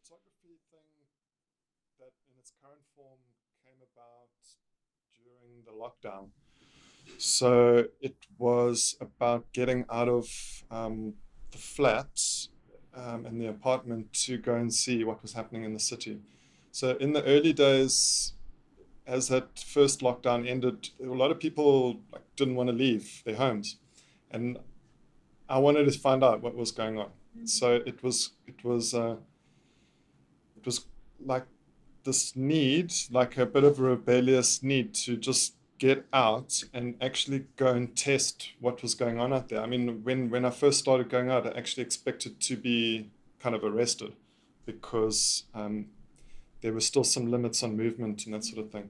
photography thing that in its current form came about during the lockdown. So it was about getting out of the flat and the apartment to go and see what was happening in the city. So in the early days, as that first lockdown ended, a lot of people like, didn't want to leave their homes, and I wanted to find out what was going on. So it was like this need, like a bit of a rebellious need to just get out and actually go and test what was going on out there. I mean, when I first started going out, I actually expected to be kind of arrested because there were still some limits on movement and that sort of thing.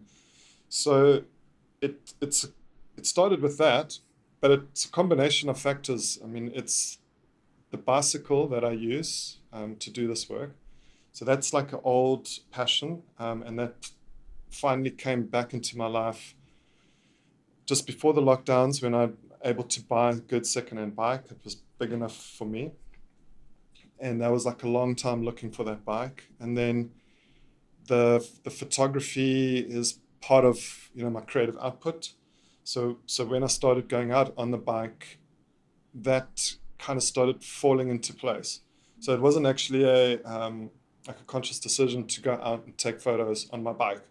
So it started with that, but it's a combination of factors. I mean, it's the bicycle that I use to do this work. So that's like an old passion, and that finally came back into my life just before the lockdowns when I'm able to buy a good secondhand bike. It was big enough for me, and that was like a long time looking for that bike. And then the photography is part of my creative output. So when I started going out on the bike, that kind of started falling into place. So it wasn't actually a like a conscious decision to go out and take photos on my bike.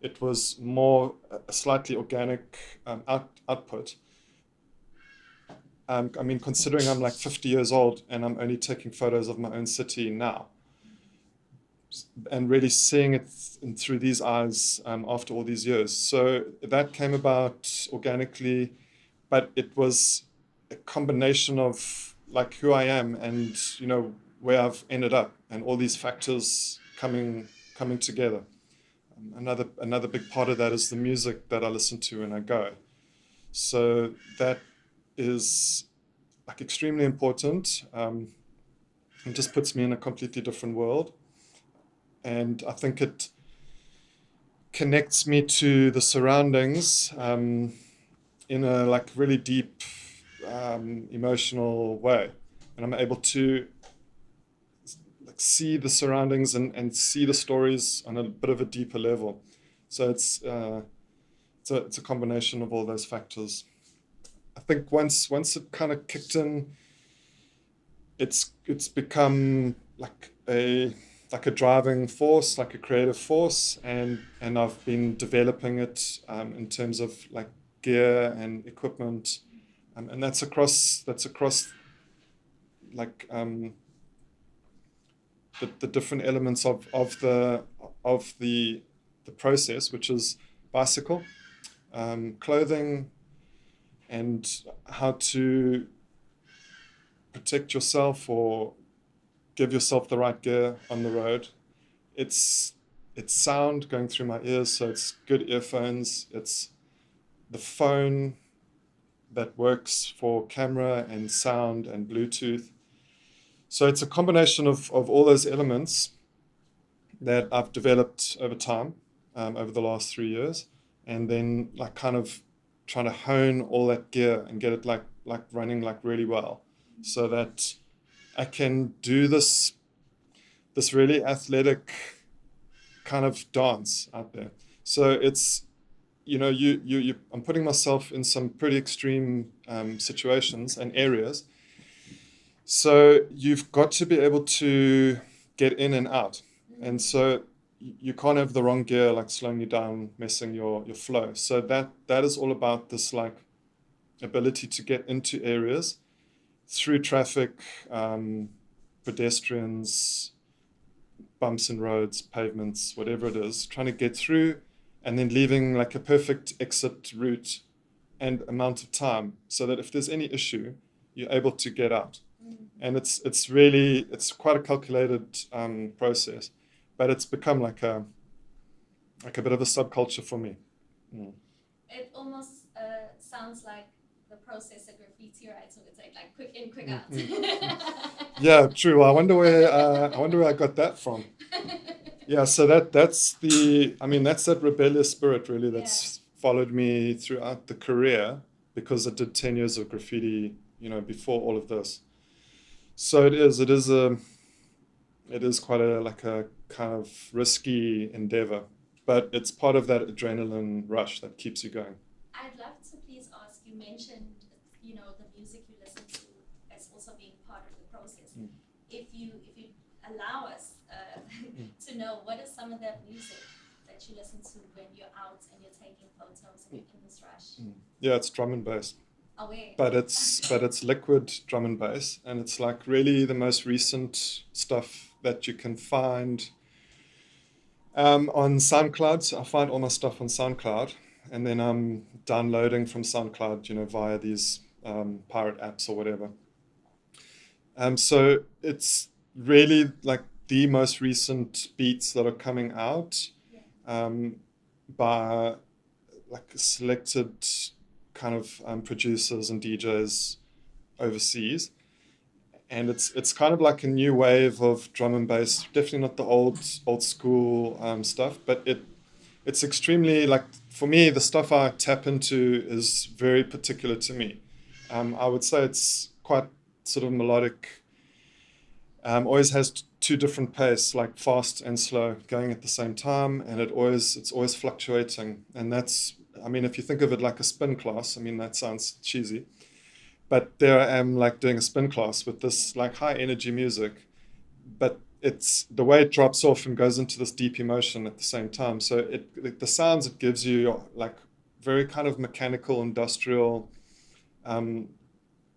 It was more a slightly organic output. I mean, considering I'm like 50 years old and I'm only taking photos of my own city now, and really seeing it through these eyes after all these years. So that came about organically, but it was a combination of like who I am and where I've ended up and all these factors coming together. Another big part of that is the music that I listen to when I go. So that is like extremely important. It just puts me in a completely different world, and I think it connects me to the surroundings in a like really deep emotional way, and I'm able to like see the surroundings and see the stories on a bit of a deeper level. So it's a combination of all those factors. I think once it kind of kicked in, it's become like a driving force, like a creative force, and I've been developing it in terms of like gear and equipment, and that's across like the different elements of the process, which is bicycle, clothing, and how to protect yourself or give yourself the right gear on the road. It's it's sound going through my ears, so it's good earphones. It's the phone that works for camera and sound and Bluetooth. So it's a combination of all those elements that I've developed over time, over the last 3 years, and then like kind of trying to hone all that gear and get it like running like really well, so that I can do this really athletic kind of dance out there. So it's I'm putting myself in some pretty extreme situations and areas. So you've got to be able to get in and out, and so you can't have the wrong gear like slowing you down, messing your flow. So that is all about this like ability to get into areas through traffic, pedestrians, bumps in roads, pavements, whatever it is, trying to get through and then leaving like a perfect exit route and amount of time so that if there's any issue, you're able to get out. And it's quite a calculated process, but it's become like a bit of a subculture for me. Mm. It almost sounds like the process of graffiti, right? So it's like quick in, quick out. Yeah, true. I wonder where I got that from. Yeah, so that's that rebellious spirit really Yeah. that's followed me throughout the career, because I did 10 years of graffiti, before all of this. So it is It is quite a like a kind of risky endeavor, but it's part of that adrenaline rush that keeps you going. I'd love to please ask, you mentioned, the music you listen to as also being part of the process. Mm. If you allow us to know, what is some of that music that you listen to when you're out and you're taking photos and you're in this rush? Yeah, it's drum and bass, Away. but it's liquid drum and bass, and it's like really the most recent stuff that you can find on SoundCloud. So I find all my stuff on SoundCloud, and then I'm downloading from SoundCloud, via these pirate apps or whatever. So it's really like the most recent beats that are coming out Yeah. by like selected kind of producers and DJs overseas. And it's kind of like a new wave of drum and bass. Definitely not the old school stuff, but it's extremely like, for me, the stuff I tap into is very particular to me. I would say it's quite sort of melodic. Always has two different pace, like fast and slow, going at the same time, and it's always fluctuating. And that's, I mean, if you think of it like a spin class, I mean that sounds cheesy, but there I am like doing a spin class with this like high energy music, but it's the way it drops off and goes into this deep emotion at the same time. So the sounds it gives you are like very kind of mechanical, industrial, um,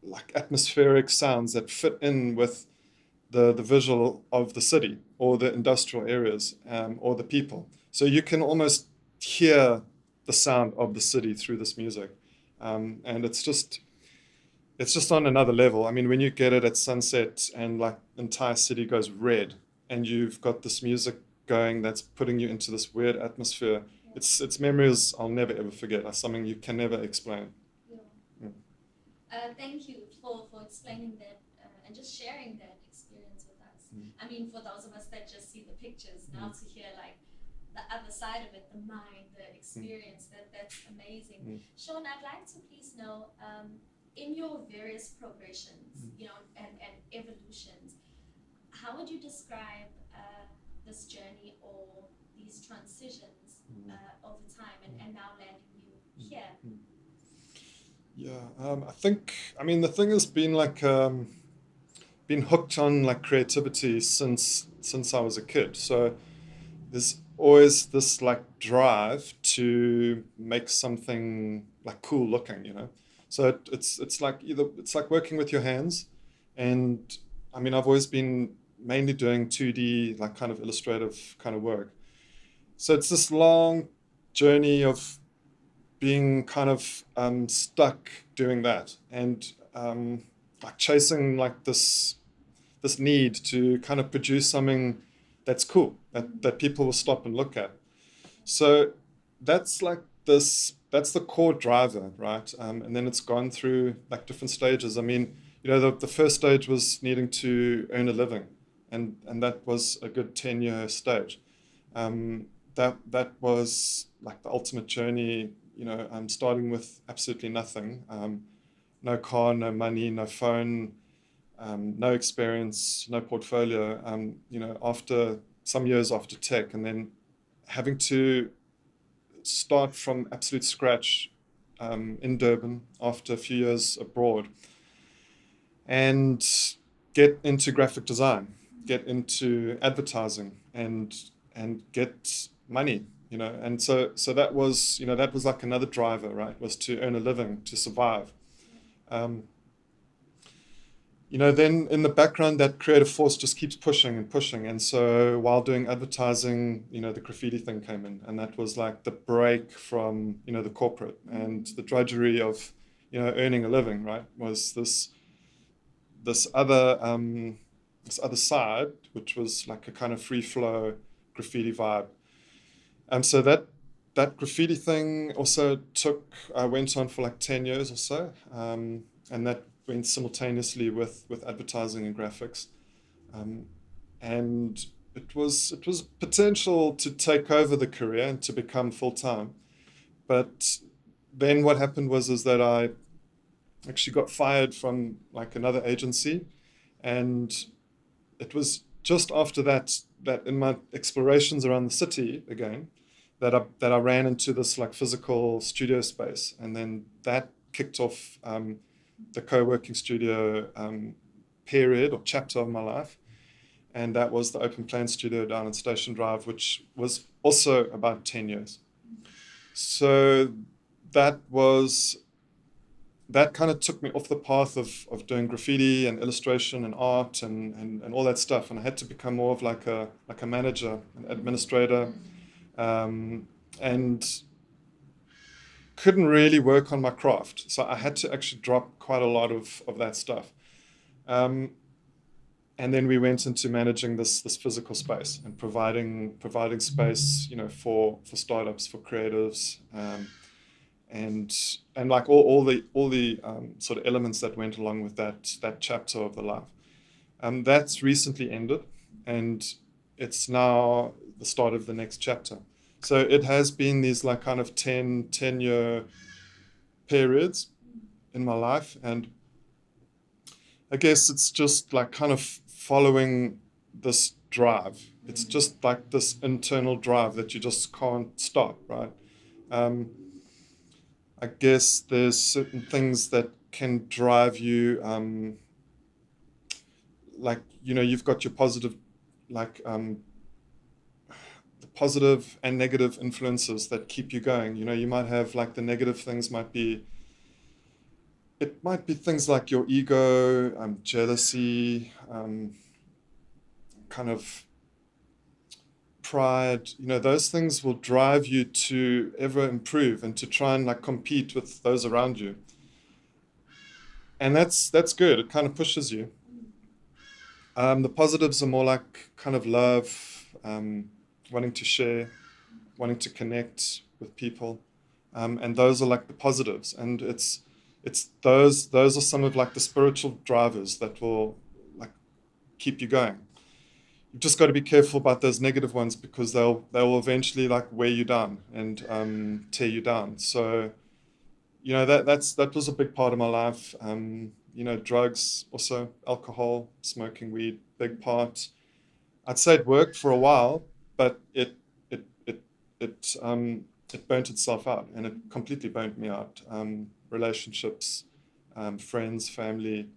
like atmospheric sounds that fit in with the visual of the city or the industrial areas, or the people. So you can almost hear the sound of the city through this music, and it's just on another level. I mean, when you get it at sunset and like the entire city goes red, and you've got this music going that's putting you into this weird atmosphere. It's memories I'll never ever forget. It's something you can never explain. Yeah. Mm. Thank you for explaining that and just sharing that experience with us. I mean, for those of us that just see the pictures, now to hear like the other side of it, the mind, the experience, that's amazing. Sean, I'd like to please know, in your various progressions, and evolutions, how would you describe this journey or these transitions over time and now landing you here? Yeah, I think, I mean, the thing has been like, been hooked on like creativity since I was a kid. So there's always this like drive to make something like cool looking. So it's like it's like working with your hands, and I mean I've always been mainly doing 2D like kind of illustrative kind of work. So it's this long journey of being kind of stuck doing that, and like chasing like this need to kind of produce something that's cool, that people will stop and look at. So that's like that's the core driver, right? And then it's gone through like different stages. I mean, the first stage was needing to earn a living, and that was a good 10-year stage. That was like the ultimate journey. I'm starting with absolutely nothing. No car, no money, no phone, no experience, no portfolio. After some years after tech, and then having to start from absolute scratch in Durban after a few years abroad, and get into graphic design, get into advertising, and get money. And so that was like another driver, right? Was to earn a living, to survive. Um, then in the background, that creative force just keeps pushing and pushing. And so while doing advertising, the graffiti thing came in, and that was like the break from, the corporate and the drudgery of, earning a living, right? Was this other side, which was like a kind of free flow graffiti vibe. And so that graffiti thing also went on for like 10 years or so. And that went simultaneously with advertising and graphics. And it was potential to take over the career and to become full time. But then what happened is that I actually got fired from like another agency, and it was just after that, that in my explorations around the city again, that I ran into this like physical studio space, and then that kicked off the co-working studio period or chapter of my life, and that was the Open Plan Studio down in Station Drive, which was also about 10 years. So that was that kind of took me off the path of doing graffiti and illustration and art and all that stuff, and I had to become more of like a manager, an administrator, and couldn't really work on my craft. So I had to actually drop quite a lot of that stuff. And then we went into managing this physical space and providing space, for startups, for creatives, and like all the sort of elements that went along with that chapter of the life. That's recently ended, and it's now the start of the next chapter. So it has been these like kind of 10-year periods in my life, and I guess it's just like kind of following this drive. It's just like this internal drive that you just can't stop, right? I guess there's certain things that can drive you, like, you've got your positive, like, the positive and negative influences that keep you going. You might have like the negative things it might be things like your ego, jealousy, kind of pride. Those things will drive you to ever improve and to try and like compete with those around you. And that's good. It kind of pushes you. The positives are more like kind of love, wanting to share, wanting to connect with people, and those are like the positives. And it's those are some of like the spiritual drivers that will like keep you going. You've just got to be careful about those negative ones, because they will eventually like wear you down and tear you down. So that was a big part of my life. Drugs, also alcohol, smoking weed, big part. I'd say it worked for a while, but it burnt itself out, and it completely burnt me out. Relationships, friends, family,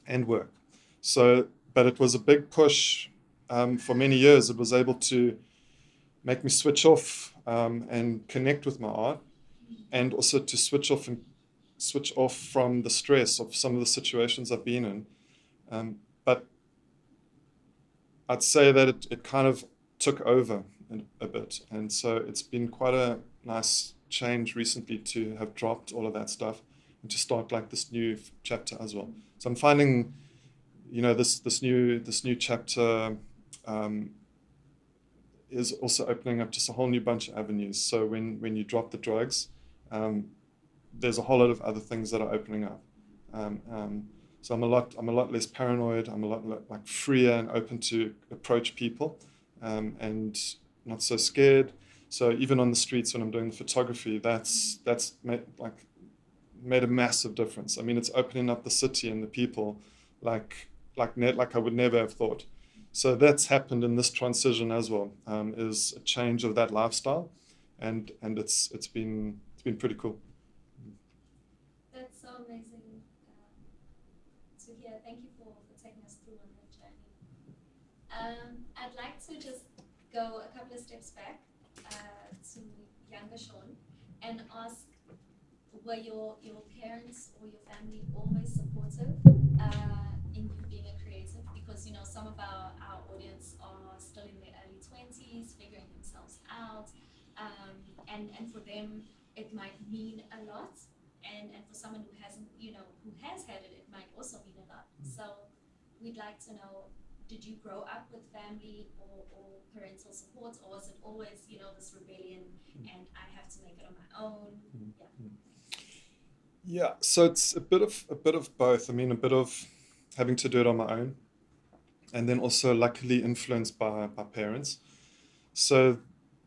and work. So, but it was a big push for many years. It was able to make me switch off and connect with my art, and also to switch off from the stress of some of the situations I've been in. But I'd say that it kind of took over a bit, and so it's been quite a nice change recently to have dropped all of that stuff and to start like this new chapter as well. So I'm finding, this new chapter is also opening up just a whole new bunch of avenues. So when you drop the drugs, there's a whole lot of other things that are opening up. So I'm a lot less paranoid. I'm a lot like freer and open to approach people, and not so scared. So even on the streets when I'm doing photography, that's made a massive difference. I mean, it's opening up the city and the people like I would never have thought. So that's happened in this transition as well. Is a change of that lifestyle, and it's been pretty cool. That's so amazing to hear. Thank you for taking us through on that journey. I'd like to just go a couple of steps back to younger Sean and ask, were your parents or your family always supportive in you being a creative? Because some of our audience are still in their early 20s, figuring themselves out, and for them it might mean a lot, and for someone who hasn't, who has had it, it might also mean a lot. So we'd like to know, did you grow up with family or parental support, or was it always, this rebellion and I have to make it on my own? Yeah, so it's a bit of both. I mean, a bit of having to do it on my own, and then also luckily influenced by parents. So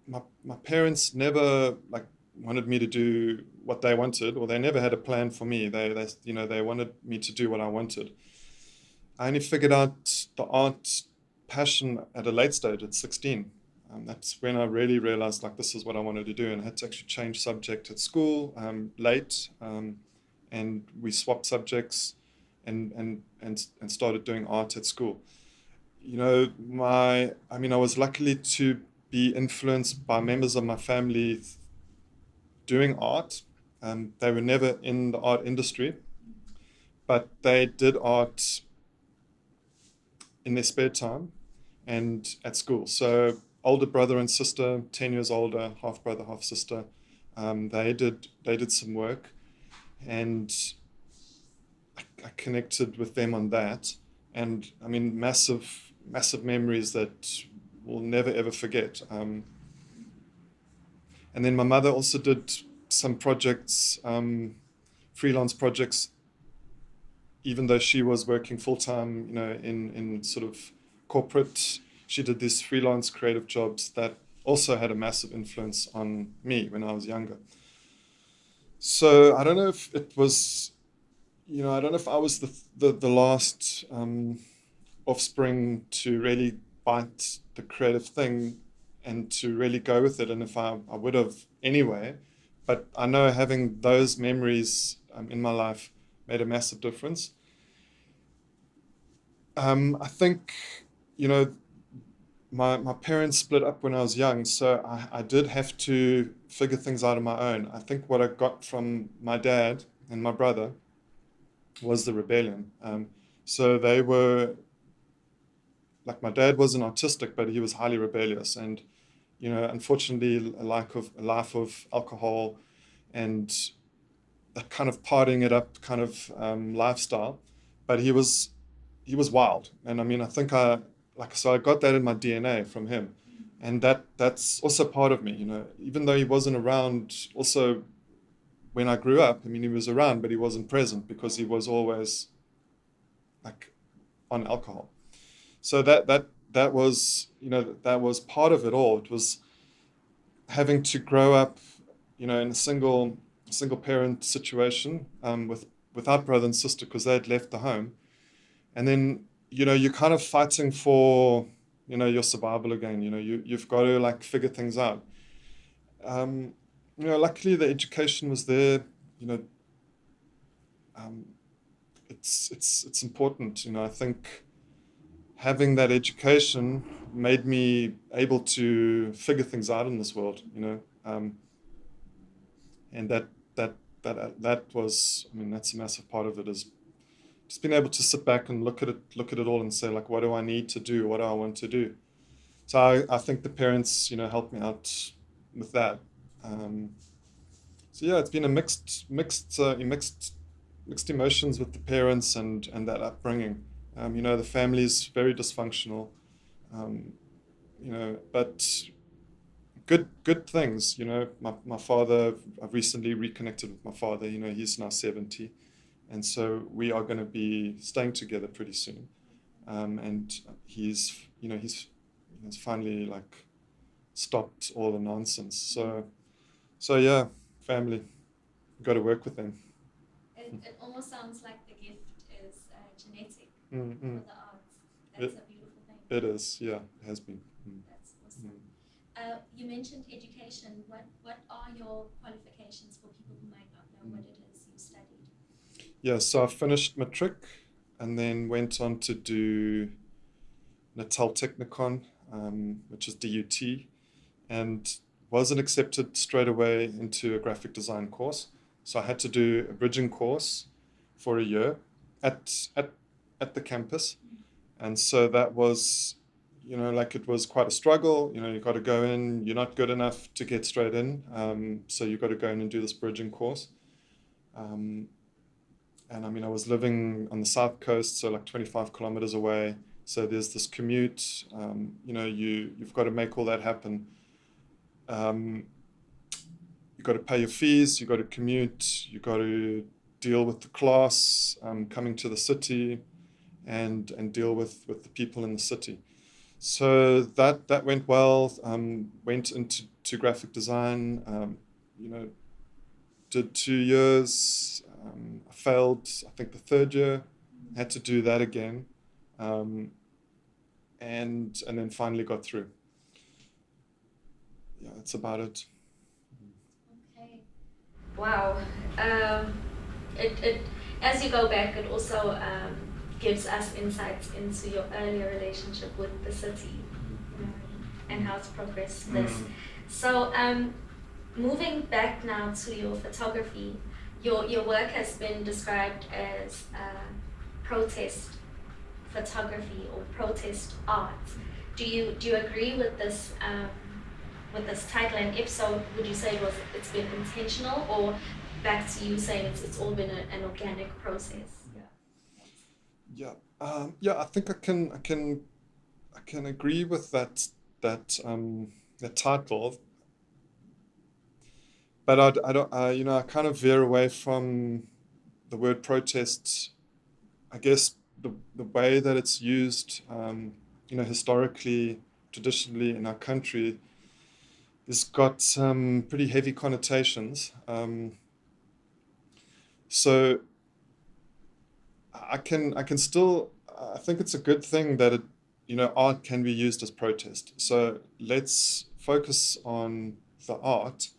my parents never like wanted me to do what they wanted, or they never had a plan for me. They wanted me to do what I wanted. I only figured out the art passion at a late stage at 16. That's when I really realized like this is what I wanted to do, and I had to actually change subject at school late, and we swapped subjects, and started doing art at school. You know, I was lucky to be influenced by members of my family doing art. They were never in the art industry, but they did art in their spare time and at school. So older brother and sister, 10 years older, half brother, half sister. They did some work, and I connected with them on that. And I mean, massive memories that we'll never ever forget. And then my mother also did some projects, freelance projects, even though she was working full time, in sort of corporate. She did these freelance creative jobs that also had a massive influence on me when I was younger. So I don't know if it was, I don't know if I was the last offspring to really bite the creative thing and to really go with it, and if I would have anyway. But I know having those memories in my life made a massive difference. I think, you know, my parents split up when I was young, so I did have to figure things out on my own. I think what I got from my dad and my brother was the rebellion. So they were like, my dad wasn't autistic, but he was highly rebellious, and unfortunately, a life of alcohol and a kind of partying it up kind of lifestyle. But he was wild, and I mean, I think I got that in my DNA from him, and that's also part of me. Even though he wasn't around, also when I grew up, I mean, he was around, but he wasn't present because he was always like on alcohol. So that was part of it all. It was having to grow up, in a single parent situation, without brother and sister because they had left the home, and then you're kind of fighting for your survival again. You've got to like figure things out. Um, Luckily the education was there. Um, it's important. I think having that education made me able to figure things out in this world. And that was, I mean, that's a massive part of it, is just being able to sit back and look at it all and say, like, what do I need to do? What do I want to do? So I think the parents, helped me out with that. Um, so yeah, it's been a mixed emotions with the parents and that upbringing. The family is very dysfunctional. Um, but good things. My father. I've recently reconnected with my father. He's now 70, and so we are going to be staying together pretty soon. And he's finally like stopped all the nonsense. So yeah, family. Got to work with them. It almost sounds like the gift is genetic Mm-hmm. for the arts. That's a beautiful thing. It is, yeah, it has been. That's awesome. Mm. You mentioned education. What are your qualifications for people who might not know what it is you studied? Yeah, so I finished matric and then went on to do Natal Technicon, which is DUT, and wasn't accepted straight away into a graphic design course. So I had to do a bridging course for a year at the campus. And so that was, like, it was quite a struggle. You got to go in, you're not good enough to get straight in. So you got to go in and do this bridging course. And I mean, I was living on the south coast, so like 25 kilometers away. So there's this commute. You've got to make all that happen. Um, you've got to pay your fees, you've got to commute, you've got to deal with the class coming to the city, and deal with the people in the city. So that went well. Went into graphic design. Did 2 years. I failed, I think, the third year. Had to do that again. and then finally got through. Yeah, that's about it. Okay. Wow. It as you go back, it also gives us insights into your earlier relationship with the city, you know, and how it's progressed this. So moving back now to your photography, your work has been described as protest photography or protest art. Do you agree with this title? And if so, would you say it's been intentional, or back to you saying it's all been an organic process? Yeah. Yeah, yeah. I think I can agree with that title, but I don't. I kind of veer away from the word protest. I guess the way that it's used, historically, traditionally in our country, has got some pretty heavy connotations. So I can still I think it's a good thing that art can be used as protest. So let's focus on the art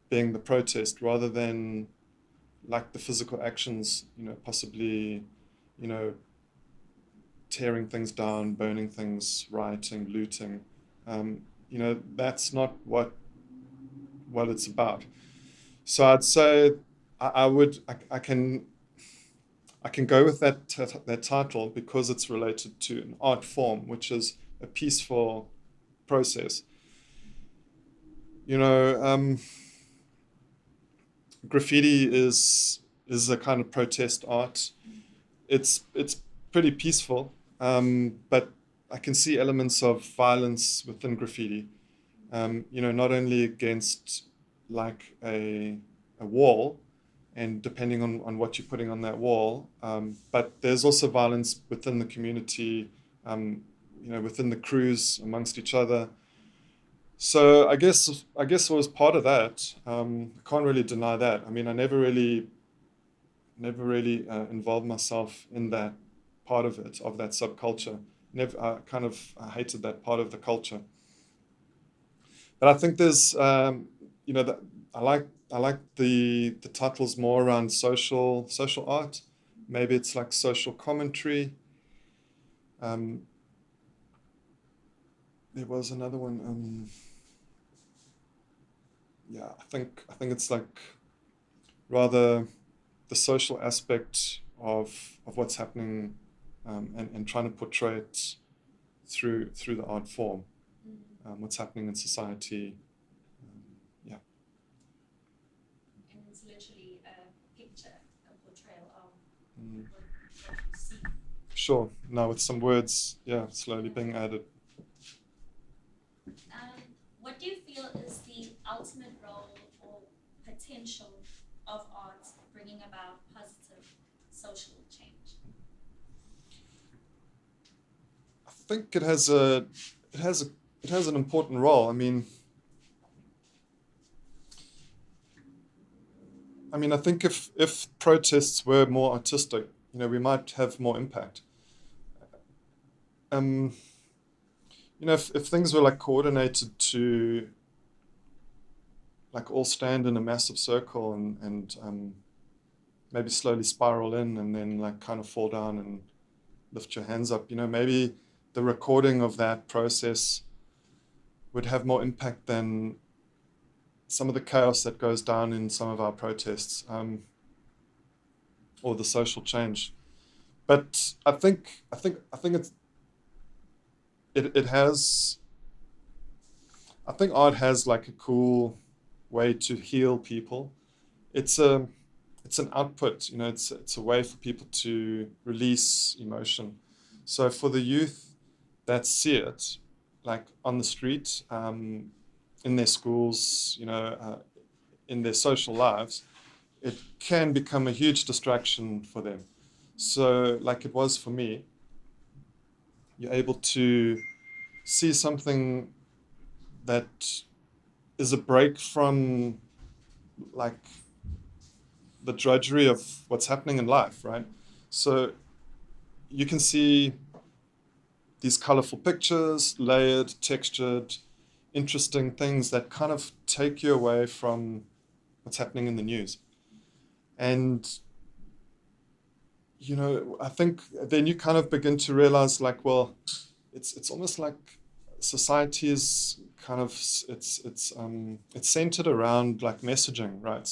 being the protest rather than like the physical actions, possibly, you know, tearing things down, burning things, rioting, looting. That's not what it's about. So I'd say I can go with that title because it's related to an art form, which is a peaceful process. You know, graffiti is a kind of protest art. It's pretty peaceful, but I can see elements of violence within graffiti. Not only against like a wall, and depending on what you're putting on that wall, but there's also violence within the community, within the crews amongst each other. So I guess it was part of that. I can't really deny that. I mean, I never really involved myself in that part of it, of that subculture. Never, I hated that part of the culture. But I think there's, that I like the titles more around social art. Maybe it's like social commentary. Um, there was another one. Yeah, I think it's like rather the social aspect of what's happening, and trying to portray it through the art form, what's happening in society. Yeah, And it's literally a picture, a portrayal of mm, what you see. sure. Now with some words, yeah, slowly being added. What do you feel is the ultimate role or potential of art bringing about positive social change? I think it has an important role. I think if protests were more artistic, we might have more impact. Um, if things were like coordinated to like all stand in a massive circle and maybe slowly spiral in and then like kind of fall down and lift your hands up, maybe the recording of that process would have more impact than some of the chaos that goes down in some of our protests, or the social change. But I think it has. I think art has like a cool way to heal people. It's a it's an output. It's a way for people to release emotion. So for the youth that see it, like on the street, in their schools, in their social lives, it can become a huge distraction for them. So, like it was for me, you're able to see something that is a break from like the drudgery of what's happening in life, right? So, you can see these colorful pictures, layered, textured, interesting things that kind of take you away from what's happening in the news. And, I think then you kind of begin to realize, like, well, it's almost like society is kind of, it's centered around like messaging, right?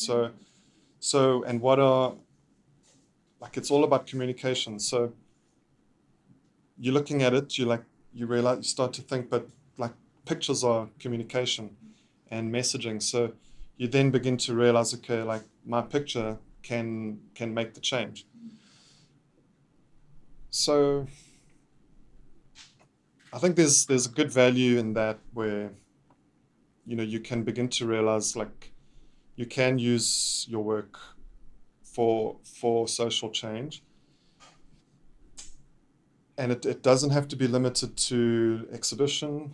And what are, like, it's all about communication. So you're looking at it, you realize, you start to think, but like pictures are communication and messaging. So you then begin to realize, okay, like my picture can make the change. So I think there's a good value in that, where you can begin to realize, like, you can use your work for social change, and it doesn't have to be limited to exhibition.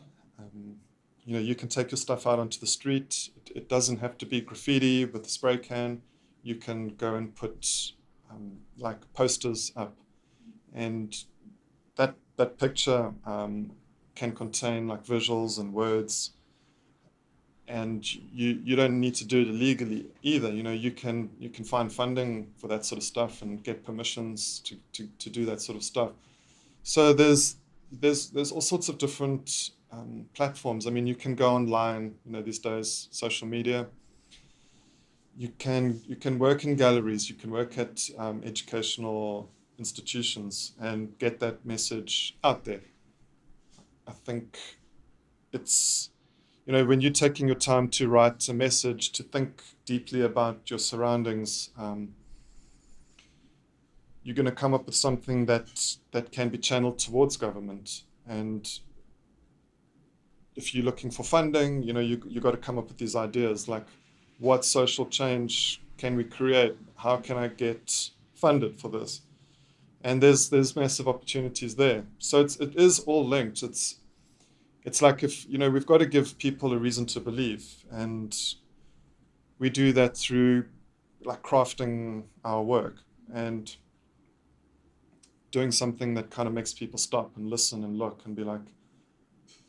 You can take your stuff out onto the street. It doesn't have to be graffiti with a spray can. You can go and put like posters up, and that picture can contain like visuals and words, and you don't need to do it illegally either. You can find funding for that sort of stuff and get permissions to do that sort of stuff. So there's all sorts of different platforms. I mean, you can go online, these days, social media. You can work in galleries. You can work at educational institutions and get that message out there. I think it's, when you're taking your time to write a message, to think deeply about your surroundings, you're going to come up with something that can be channeled towards government. And if you're looking for funding, you got to come up with these ideas, like, what social change can we create? How can I get funded for this? And there's massive opportunities there. So it is all linked. It's like, if we've got to give people a reason to believe, and we do that through like crafting our work and doing something that kind of makes people stop and listen and look and be like,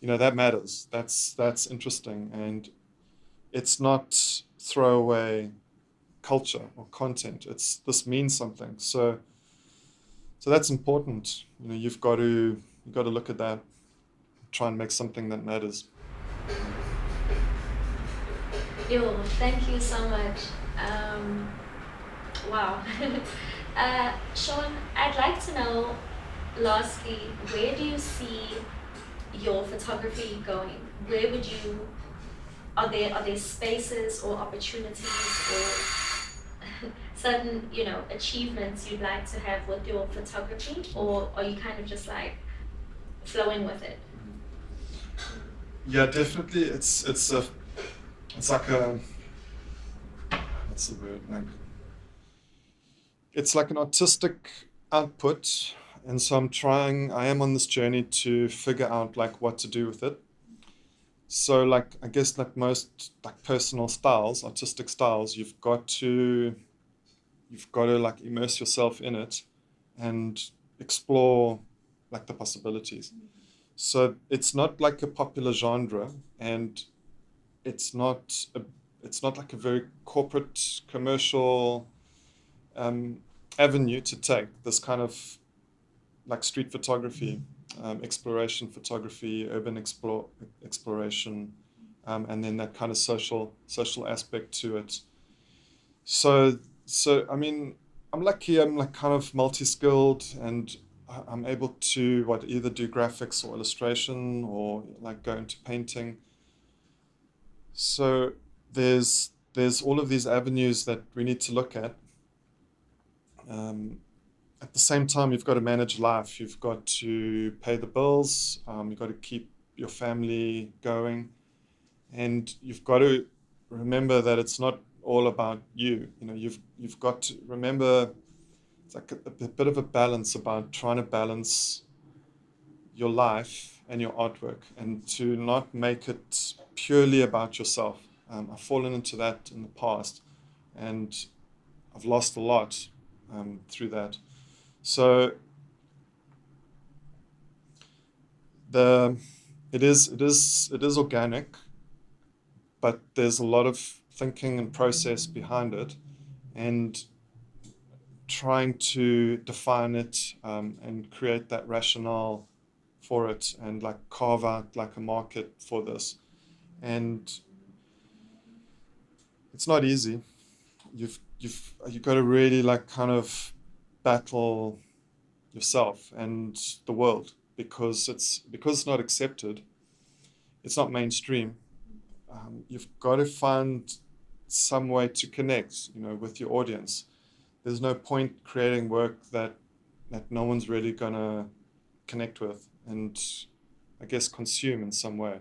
that matters. That's interesting, and it's not throwaway culture or content. This means something. So that's important. You've got to look at that, try and make something that matters. Yo, thank you so much. Wow. Sean, I'd like to know, lastly, where do you see your photography going? Where would you, are there spaces or opportunities or certain, achievements you'd like to have with your photography, or are you kind of just like flowing with it? Yeah, definitely. It's like a, what's the word? Like, it's like an artistic output, and so I am on this journey to figure out like what to do with it. So, like, I guess like most like personal styles, artistic styles, you've got to like immerse yourself in it and explore like the possibilities. So it's not like a popular genre, and it's not like a very corporate commercial avenue to take. This kind of like street photography, exploration photography, urban exploration, and then that kind of social aspect to it. So I mean, I'm lucky. I'm like kind of multi-skilled, and I'm able to either do graphics or illustration, or like go into painting. So there's all of these avenues that we need to look at. At the same time, you've got to manage life. You've got to pay the bills. You've got to keep your family going, and you've got to remember that it's not all about you. You've got to remember it's like a bit of a balance, about trying to balance your life and your artwork, and to not make it purely about yourself. I've fallen into that in the past, and I've lost a lot through that. So the it is organic, but there's a lot of thinking and process behind it, and trying to define it, and create that rationale for it, and like carve out like a market for this. And it's not easy. You've got to really like kind of battle yourself and the world, because it's not accepted. It's not mainstream. You've got to find some way to connect, with your audience. There's no point creating work that no one's really gonna connect with and, I guess, consume in some way.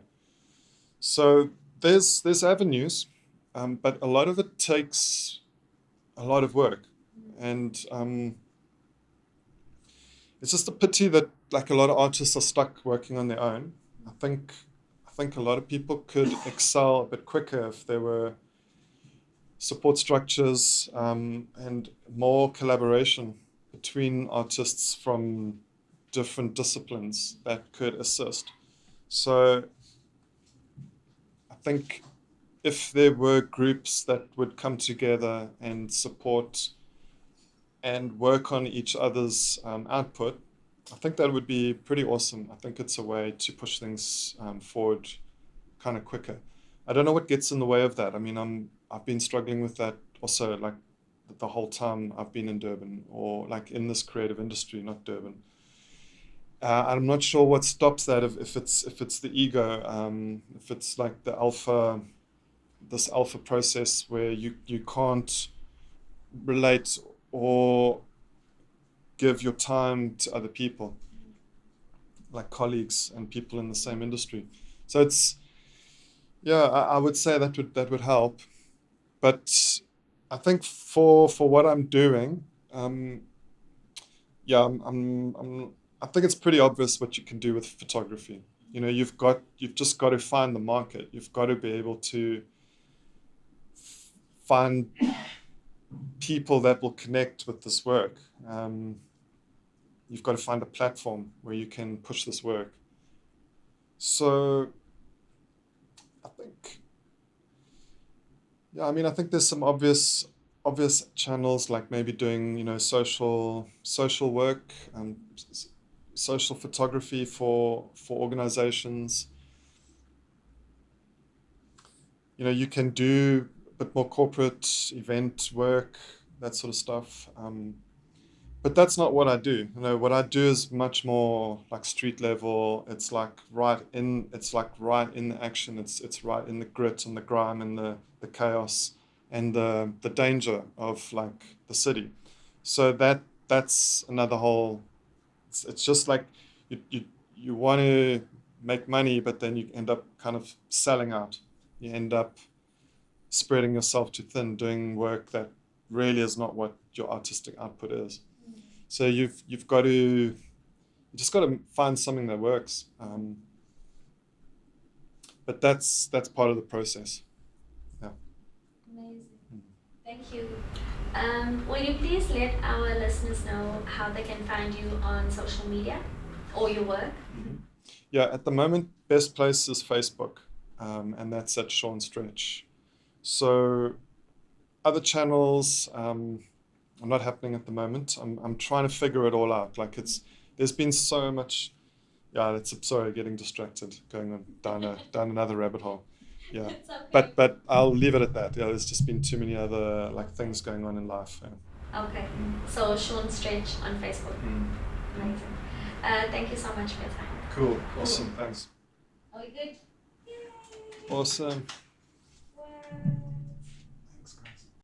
So there's avenues, but a lot of it takes a lot of work, and it's just a pity that like a lot of artists are stuck working on their own. I think a lot of people could excel a bit quicker if there were support structures, and more collaboration between artists from different disciplines that could assist. So I think if there were groups that would come together and support and work on each other's output, I think that would be pretty awesome. I think it's a way to push things forward kind of quicker. I don't know what gets in the way of that. I mean, I've been struggling with that also, like the whole time I've been in Durban, or like in this creative industry, not Durban. I'm not sure what stops that. If it's the ego, if it's like this alpha process where you can't relate or give your time to other people, like colleagues and people in the same industry. So it's, yeah, I would say that would help. But I think for what I'm doing, yeah, I think it's pretty obvious what you can do with photography. You've just got to find the market. You've got to be able to find people that will connect with this work. You've got to find a platform where you can push this work. So I think, yeah, I mean, I think there's some obvious channels, like maybe doing, social work, social photography for organizations. You can do a bit more corporate event work, that sort of stuff. But that's not what I do. What I do is much more like street level. It's like right in the action. It's right in the grit and the grime and the chaos and the danger of like the city. So that's another whole. It's just like you want to make money, but then you end up kind of selling out. You end up spreading yourself too thin, doing work that really is not what your artistic output is. So you just got to find something that works. But that's part of the process. Yeah. Amazing. Thank you. Will you please let our listeners know how they can find you on social media or your work? Yeah, at the moment, best place is Facebook, and that's at Sean Stretch. So other channels are not happening at the moment. I'm trying to figure it all out. Like there's been so much. Yeah, sorry, getting distracted, going on down another rabbit hole. Yeah, It's okay. but I'll leave it at that. Yeah, there's just been too many other like things going on in life. Yeah. Okay. So Sean Stretch on Facebook. Mm. Amazing. Thank you so much for your time. Cool. Awesome. Thanks. Are we good? Yay! Awesome.